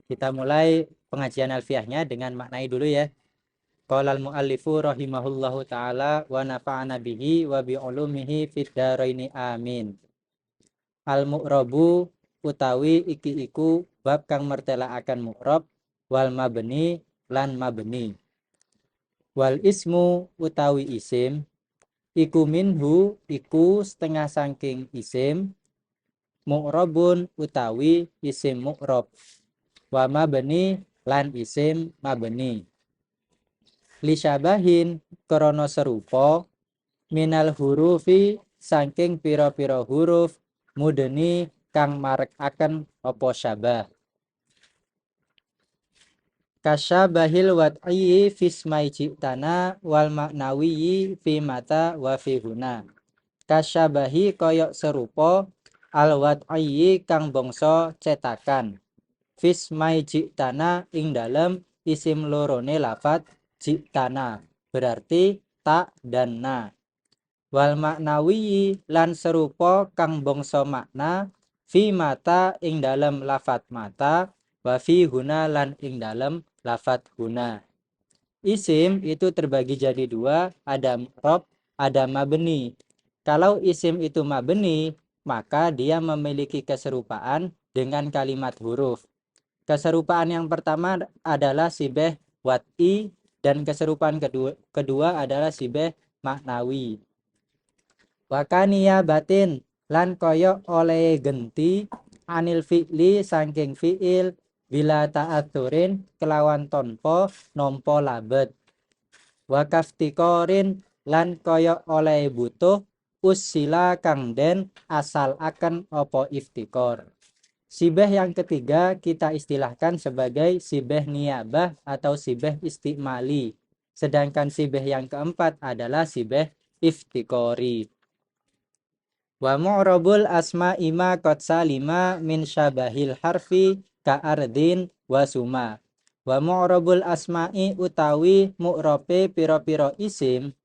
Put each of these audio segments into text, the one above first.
Kita mulai pengajian alfiahnya dengan maknai dulu ya. Qala al-muallifu rahimahullahu taala wa nafa'ana bihi wa bi ulumihi fid dharaini amin. Al-mu'rabu utawi iki iku bab kang mertelaaken mu'rab wal mabni lan mabni. Wal ismu utawi isim iku minhu iku setengah saking isim mu'rabun utawi isim mu'rab wa mabni lan isim mabni. Li syabahin krana serupa minal hurufi saking pira-pira huruf mudeni kang marekaken apa syabah. Kasyabahil wad'i fismai jitana wal maknawi fi mata wa fi huna. Kasyabahi koyok serupa al wad'i kang bangsa cetakan. Fismai jitana ing dalem isim lorone lafat jitana. Berarti tak dan na. Wal maknawi lan serupa kang bangsa makna fi mata ing dalem lafat mata wa fi huna lan ing dalem lafat huna. Isim itu terbagi jadi dua, ada mu'rab, ada mabni. Kalau isim itu mabni, maka dia memiliki keserupaan dengan kalimat huruf. Keserupaan yang pertama adalah sibeh wat'i dan keserupaan kedua adalah sibeh maknawi. Wakaniya batin lan koyok oleh genti anil fi'li saking fi'il bila ta'aturin kelawan tonpo nompo labet. Wakaftikorin lan koyok oleh butuh usila kang den asal akan opo iftikor. Sibeh yang ketiga kita istilahkan sebagai sibeh niyabah atau sibeh istimali. Sedangkan sibeh yang keempat adalah sibeh iftikori. Wa mu'rabul asma ima qad salima min syabahil harfi ka ardin wa suma. Wa mu'rabul asma'i utawi mu'rabe pira-pira isim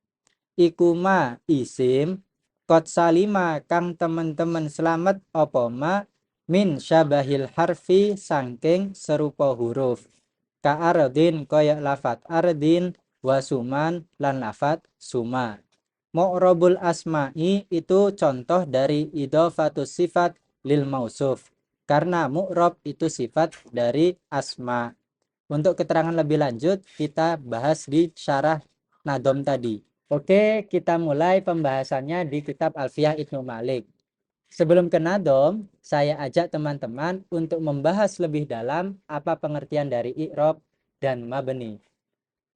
iku ma isim qad salima kang temen-temen selamat apa ma min syabahil harfi sangking serupa huruf. Ka ardin kaya lafat ardin wa suman lan lafat suma. Mu'rabul asma'i itu contoh dari idhofatus sifat lil mausuf. Karena mu'rab itu sifat dari asma. Untuk keterangan lebih lanjut, kita bahas di syarah nadom tadi. Oke, kita mulai pembahasannya di kitab Alfiyah Ibnu Malik. Sebelum ke nadom, saya ajak teman-teman untuk membahas lebih dalam apa pengertian dari i'rab dan mabni.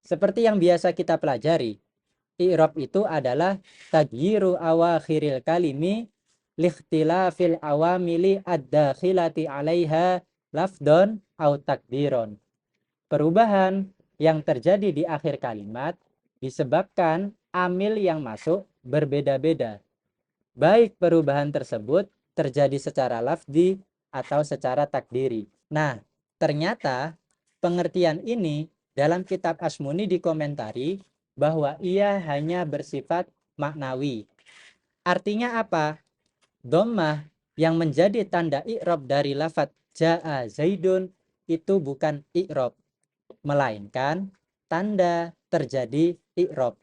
Seperti yang biasa kita pelajari, i'rab itu adalah tagyiru awakhiril kalimi likhtilafil awamili ad-dakhilati 'alaiha lafdon au takdiron. Perubahan yang terjadi di akhir kalimat disebabkan amil yang masuk berbeda-beda. Baik perubahan tersebut terjadi secara lafzi atau secara takdiri. Nah, ternyata pengertian ini dalam kitab Asmuni dikomentari bahwa ia hanya bersifat maknawi. Artinya apa? Dhammah yang menjadi tanda i'rab dari lafaz jaa zaidun itu bukan i'rab, melainkan tanda terjadi i'rab.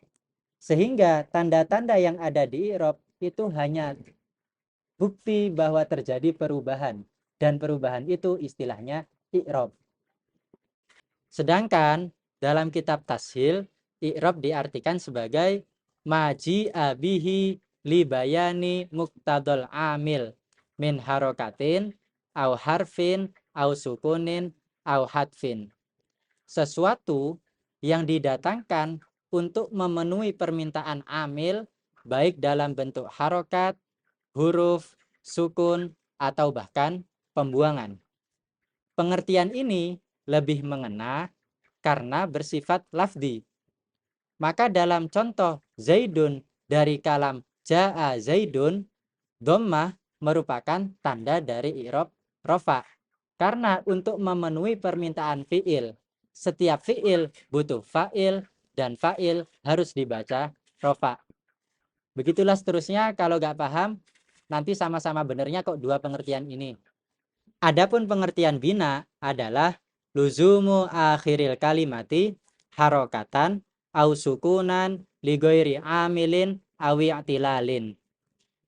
Sehingga tanda-tanda yang ada di i'rab itu hanya bukti bahwa terjadi perubahan, dan perubahan itu istilahnya i'rab. Sedangkan dalam kitab Tashil, i'rab diartikan sebagai maji abihi libayani muktadol amil min harokatin au harfin au sukunin au hadfin. Sesuatu yang didatangkan untuk memenuhi permintaan amil baik dalam bentuk harokat, huruf, sukun, atau bahkan pembuangan. Pengertian ini lebih mengena karena bersifat lafzi. Maka dalam contoh Zaidun dari kalam Ja'a Zaidun, dhammah merupakan tanda dari i'rab rofa. Karena untuk memenuhi permintaan fi'il, setiap fi'il butuh fa'il dan fa'il harus dibaca rofa. Begitulah seterusnya, kalau nggak paham, nanti sama-sama benernya kok dua pengertian ini. Adapun pengertian bina adalah luzumu akhiril kalimati harokatan au sukunan ligoiri amilin awi atilalin.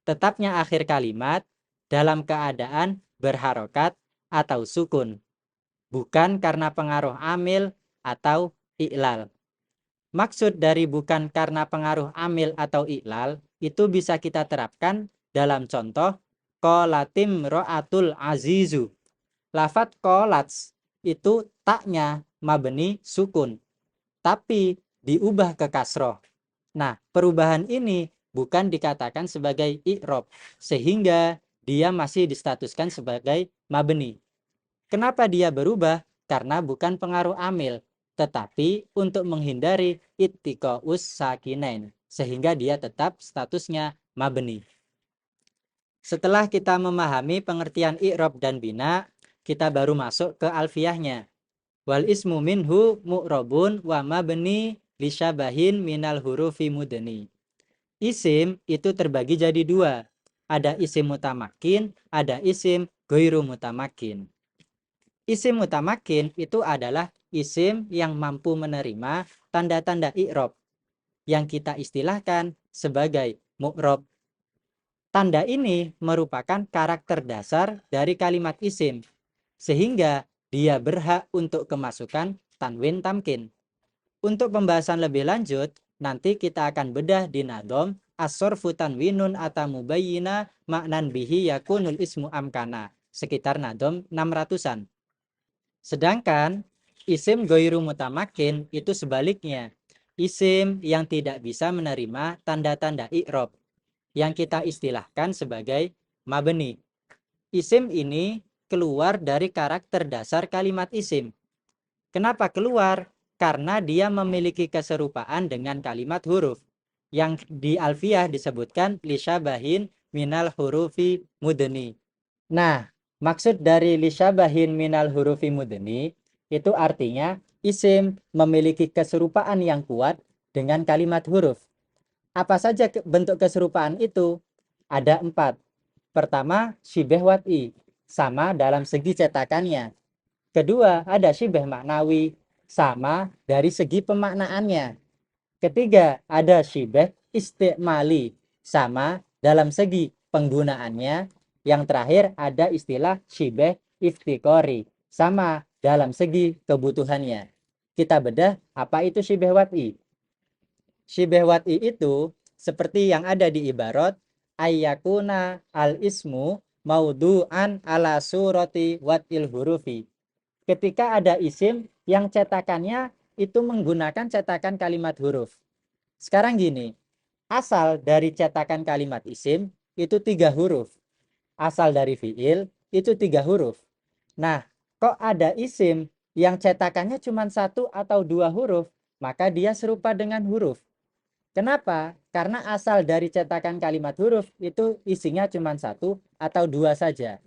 Tetapnya akhir kalimat dalam keadaan berharokat atau sukun, bukan karena pengaruh amil atau i'lal. Maksud dari bukan karena pengaruh amil atau i'lal itu bisa kita terapkan dalam contoh qolatim ro'atul azizu. Lafat qolats itu taknya mabni sukun, tapi diubah ke kasroh. Nah, perubahan ini bukan dikatakan sebagai i'rob, sehingga dia masih distatuskan sebagai mabni. Kenapa dia berubah? Karena bukan pengaruh amil, tetapi untuk menghindari ittiqaus sakinain, sehingga dia tetap statusnya mabni. Setelah kita memahami pengertian i'rob dan bina, kita baru masuk ke alfiyahnya. Wal ismu minhu mu'robun wa mabni lisyabahin minal hurufi mudni. Isim itu terbagi jadi dua. Ada isim mutamakin, ada isim goiru mutamakin. Isim mutamakin itu adalah isim yang mampu menerima tanda-tanda i'rob yang kita istilahkan sebagai mu'rob. Tanda ini merupakan karakter dasar dari kalimat isim, sehingga dia berhak untuk kemasukan tanwin tamkin. Untuk pembahasan lebih lanjut, nanti kita akan bedah di nadom as-sorfu tanwinun atamubayyina maknan bihi yakunul ismu amkana, sekitar nadom 600-an. Sedangkan isim goiru mutamakin itu sebaliknya, isim yang tidak bisa menerima tanda-tanda i'rob yang kita istilahkan sebagai mabni. Isim ini keluar dari karakter dasar kalimat isim. Kenapa keluar? Karena dia memiliki keserupaan dengan kalimat huruf yang di alfiyah disebutkan lisyabahin minal hurufi mudni. Nah, maksud dari lisyabahin minal hurufi mudni itu artinya isim memiliki keserupaan yang kuat dengan kalimat huruf. Apa saja bentuk keserupaan itu? Ada 4. Pertama, syibeh wat'i, sama dalam segi cetakannya. Kedua, ada syibeh maknawi, sama dari segi pemaknaannya. Ketiga, ada syibeh istimali, sama dalam segi penggunaannya. Yang terakhir, ada istilah syibeh iftikori, sama dalam segi kebutuhannya. Kita bedah apa itu syibeh wat'i. Syibeh wat'i itu seperti yang ada di ibarat ayyakuna al-ismu maudu'an ala surati wat'il hurufi. Ketika ada isim yang cetakannya itu menggunakan cetakan kalimat huruf. Sekarang gini, asal dari cetakan kalimat isim itu 3 huruf. Asal dari fiil itu 3 huruf. Nah, kok ada isim yang cetakannya cuma 1 atau 2 huruf, maka dia serupa dengan huruf. Kenapa? Karena asal dari cetakan kalimat huruf itu isinya cuma 1 atau 2 saja.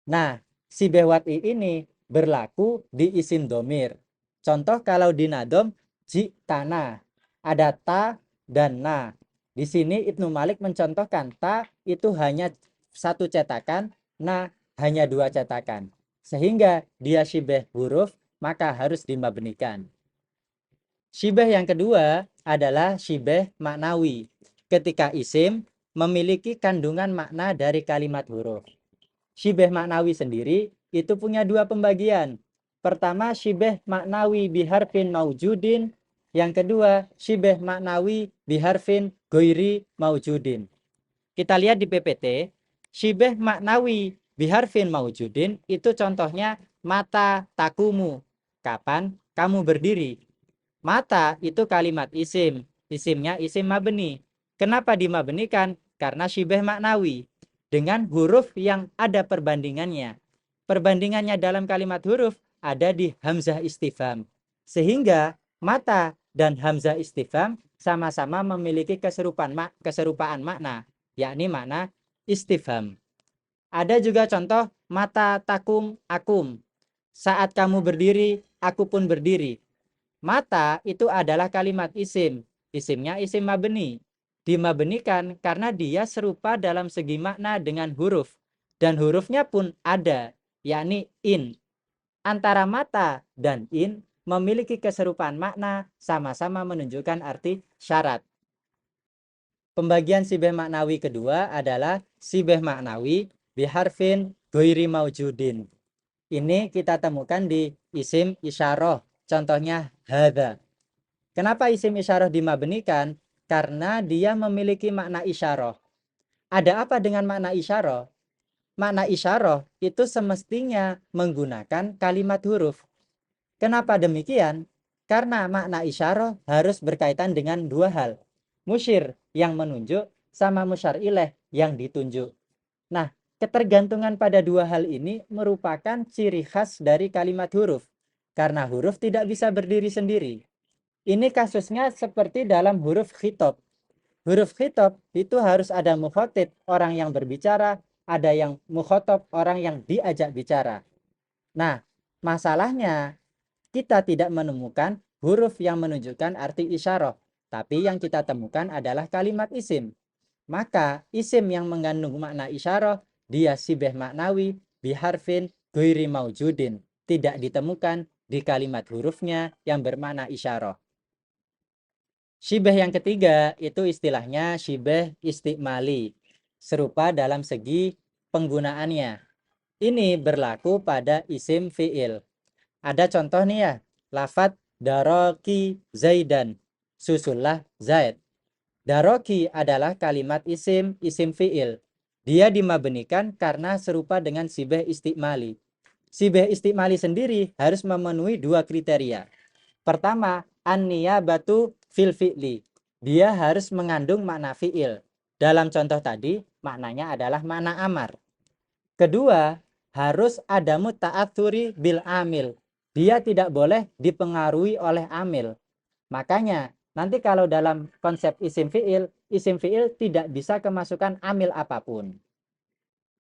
Nah, si bewati ini berlaku di isim domir. Contoh kalau di nadom, jitana. Ada ta dan na. Di sini Ibnu Malik mencontohkan ta itu hanya 1 cetakan, na hanya 2 cetakan. Sehingga dia syibeh huruf, maka harus dimabnikan. Syibeh yang kedua adalah syibeh maknawi. Ketika isim memiliki kandungan makna dari kalimat huruf. Syibeh maknawi sendiri itu punya 2 pembagian. Pertama, syibeh maknawi biharfin maujudin. Yang kedua, syibeh maknawi biharfin goiri maujudin. Kita lihat di PPT, syibeh maknawi biharfin maujudin itu contohnya mata takumu. Kapan kamu berdiri? Mata itu kalimat isim. Isimnya isim mabni. Kenapa dimabnikan? Karena syibeh maknawi. Dengan huruf yang ada perbandingannya. Perbandingannya dalam kalimat huruf ada di hamzah istifham. Sehingga mata dan hamzah istifham sama-sama memiliki keserupaan makna. Yakni makna istifham. Ada juga contoh mata takum akum. Saat kamu berdiri, aku pun berdiri. Mata itu adalah kalimat isim. Isimnya isim mabni. Dimabnikan karena dia serupa dalam segi makna dengan huruf. Dan hurufnya pun ada, yakni in. Antara mata dan in memiliki keserupaan makna, sama-sama menunjukkan arti syarat. Pembagian sibeh maknawi kedua adalah sibeh maknawi biharfin ghairi maujudin. Ini kita temukan di isim isyarah. Contohnya hadza. Kenapa isim isyarah dimabnikan? Karena dia memiliki makna isyarah. Ada apa dengan makna isyarah? Makna isyarah itu semestinya menggunakan kalimat huruf. Kenapa demikian? Karena makna isyarah harus berkaitan dengan dua hal. Musyir yang menunjuk sama musyar ilaih yang ditunjuk. Nah, ketergantungan pada dua hal ini merupakan ciri khas dari kalimat huruf. Karena huruf tidak bisa berdiri sendiri. Ini kasusnya seperti dalam huruf khitab. Huruf khitab itu harus ada mukhatib, orang yang berbicara, ada yang mukhatab, orang yang diajak bicara. Nah, masalahnya kita tidak menemukan huruf yang menunjukkan arti isyarah, tapi yang kita temukan adalah kalimat isim. Maka isim yang mengandung makna isyarah, dia sibeh maknawi biharfin ghairi maujudin, tidak ditemukan di kalimat hurufnya yang bermakna isyarah. Syibeh yang ketiga itu istilahnya syibeh istikmali, serupa dalam segi penggunaannya. Ini berlaku pada isim fi'il. Ada contoh nih ya, lafat daroki zaidan, susullah zaid. Daroki adalah kalimat isim fi'il. Dia dimabnikan karena serupa dengan sibeh istikmali. Sibeh istikmali sendiri harus memenuhi dua kriteria. Pertama, an-niyabatu fil fi'li. Dia harus mengandung makna fi'il. Dalam contoh tadi, maknanya adalah makna amar. Kedua, harus ada muta'atsuri bil amil. Dia tidak boleh dipengaruhi oleh amil. Makanya, nanti kalau dalam konsep isim fi'il tidak bisa kemasukan amil apapun.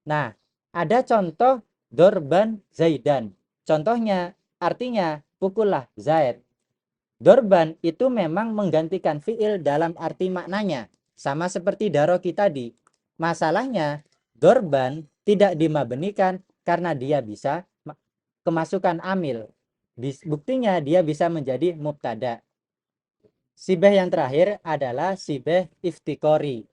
Nah, ada contoh dorban zaidan. Contohnya, artinya pukullah Zaid. Dorban itu memang menggantikan fi'il dalam arti maknanya. Sama seperti daroki tadi. Masalahnya, dorban tidak dimabnikan karena dia bisa kemasukan amil. Buktinya dia bisa menjadi mubtada. Sibeh yang terakhir adalah sibeh iftikori.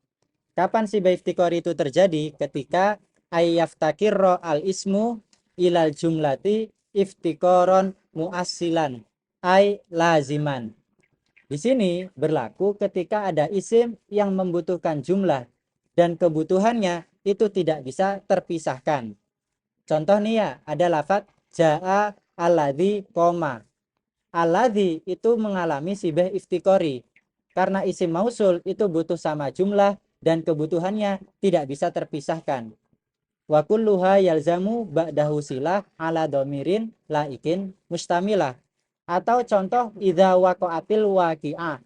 Kapan sibeh iftikori itu terjadi? Ketika ayyaftakirro al ismu ilal jumlati iftikoron muassilan ay laziman. Di sini berlaku ketika ada isim yang membutuhkan jumlah dan kebutuhannya itu tidak bisa terpisahkan. Contoh nih ya, ada lafaz jaa alladzi koma. Alladzi itu mengalami sibeh iftikori. Karena isim mausul itu butuh sama jumlah dan kebutuhannya tidak bisa terpisahkan. Wa kulluha yalzamu ba'dahu silah ala domirin laikin mustamilah. Atau contoh idza waqa'atil waqi'ah.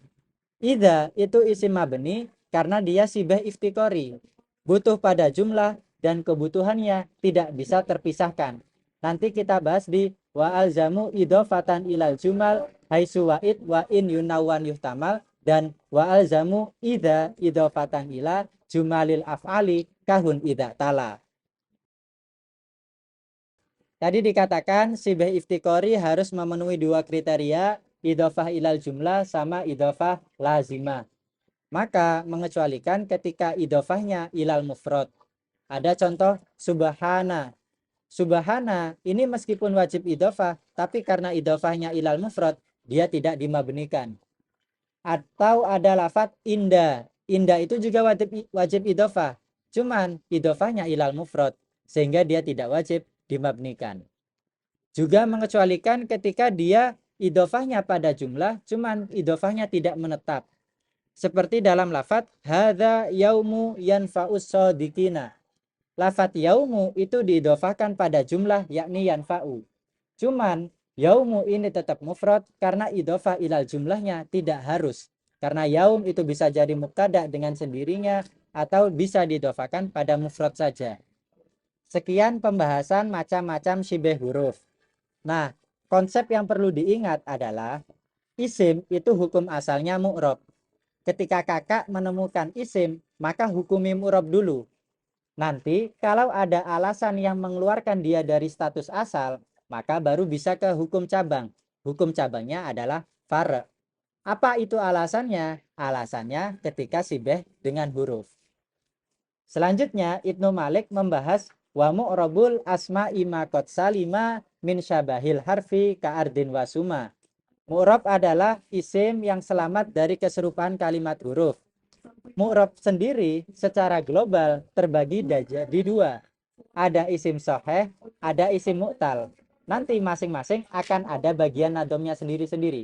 Idza itu isim mabni karena dia sibah iftikori. Butuh pada jumlah dan kebutuhannya tidak bisa terpisahkan. Nanti kita bahas di wa alzamu idhofatan ilal jumal haitsu wa'id wa in yunawan yuhtamal dan wa alzamu idza idhofatan ila jumalil af'ali kahun idza tala. Tadi dikatakan sibeh iftikori harus memenuhi dua kriteria, idhofah ilal jumlah sama idhofah lazimah. Maka mengecualikan ketika idhofahnya ilal mufrad. Ada contoh subhana. Subhana ini meskipun wajib idhofah, tapi karena idhofahnya ilal mufrad, dia tidak dimabnikan. Atau ada lafaz inda. Inda itu juga wajib idhofah. Cuman idhofahnya ilal mufrad, sehingga dia tidak wajib dimabnikan. Juga mengecualikan ketika dia idhofahnya pada jumlah, cuman idhofahnya tidak menetap. Seperti dalam lafaz hadza yaumu yanfa'us shadiqina. Lafaz yaumu itu diidhofahkan pada jumlah yakni yanfa'u. Cuman yaumu ini tetap mufrad karena idhofah ilal jumlahnya tidak harus. Karena yaum itu bisa jadi mubtada dengan sendirinya atau bisa diidhofahkan pada mufrad saja. Sekian pembahasan macam-macam syibeh huruf. Nah, konsep yang perlu diingat adalah isim itu hukum asalnya mu'rob. Ketika kakak menemukan isim, maka hukumi mu'rob dulu. Nanti kalau ada alasan yang mengeluarkan dia dari status asal, maka baru bisa ke hukum cabang. Hukum cabangnya adalah far'. Apa itu alasannya? Alasannya ketika sibeh dengan huruf. Selanjutnya Ibnu Malik membahas wa mu'rabul asma'i ma qad salima min syabahil harfi ka'ardin wasuma. Mu'rab adalah isim yang selamat dari keserupaan kalimat huruf. Mu'rab sendiri secara global terbagi jadi dua. Ada isim soheh, ada isim mu'tal. Nanti masing-masing akan ada bagian nadomnya sendiri-sendiri.